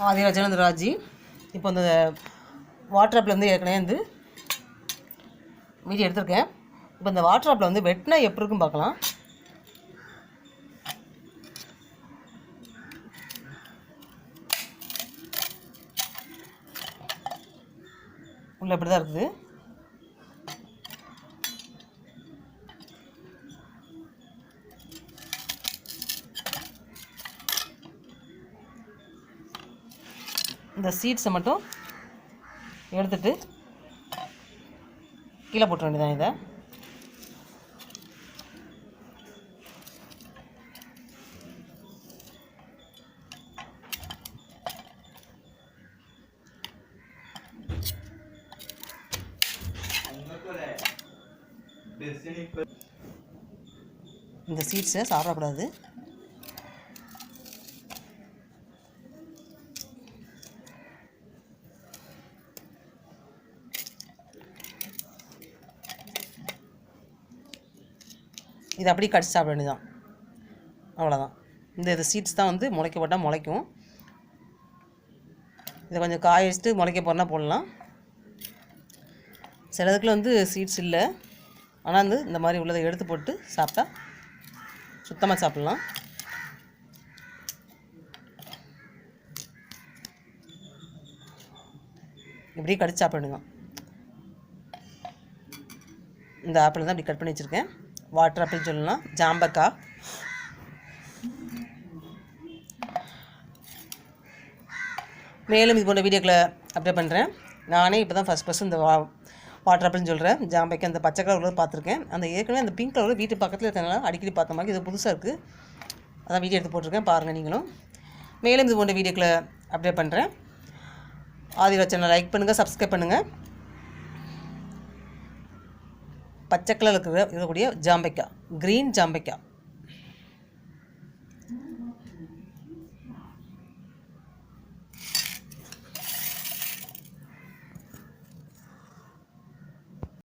ஆதிராஜன் ராஜி. இப்போ இந்த வாட்டர் ஆப்பில் ஏற்கனவே மீதி எடுத்திருக்கேன். இப்போ இந்த வாட்டர் ஆப்பில் வெட்டினா எப்படி இருக்குன்னு பார்க்கலாம். உள்ள இப்படி தான் இருக்குது. இந்த சீட்ஸை மட்டும் எடுத்துட்டு கீழே போட்ட வேண்டியதான். இதை இந்த சீட்ஸை சாப்பிடக்கூடாது. இது அப்படியே கடிச்சு சாப்பிட வேண்டியதான். அவ்வளோதான். இந்த சீட்ஸ் தான் முளைக்க போட்டால் முளைக்கும். இதை கொஞ்சம் காய வச்சுட்டு முளைக்க போகிறனா போடலாம். சிலதுக்குள்ள சீட்ஸ் இல்லை. ஆனால் இந்த மாதிரி உள்ளதை எடுத்து போட்டு சாப்பிட்டா சுத்தமாக சாப்பிட்லாம். இப்படியே கடிச்சு சாப்பிட வேண்டியதான். இந்த ஆப்பிள் தான் இப்படி கட் பண்ணி வச்சுருக்கேன். வாட்டர் ஆப்பிள் சொல்லலாம், ஜாம்பக்காய். மேலும் இது போன்ற வீடியோக்களை அப்டேட் பண்ணுறேன். நானே இப்போ தான் ஃபஸ்ட் இந்த வாட்டர் ஆப்பிள்னு சொல்கிறேன். ஜாம்பக்காய் அந்த பச்சை கலர் பார்த்துருக்கேன். அந்த ஏற்கனவே அந்த பிங்க் கலர் வீட்டு பக்கத்தில் இருக்கிறனால அடிக்கடி பார்த்த மாதிரி இது புதுசாக இருக்குது. அதான் வீடியோ எடுத்து போட்டிருக்கேன், பாருங்கள் நீங்களும். மேலும் இது போன்ற வீடியோக்களை அப்டேட் பண்ணுறேன். ஆதிராஜ் சேனலை லைக் பண்ணுங்கள், சப்ஸ்கிரைப் பண்ணுங்கள். பச்சை கலர் இருக்கக்கூடிய ஜாம்பக்காய், க்ரீன் ஜாம்பக்காய்.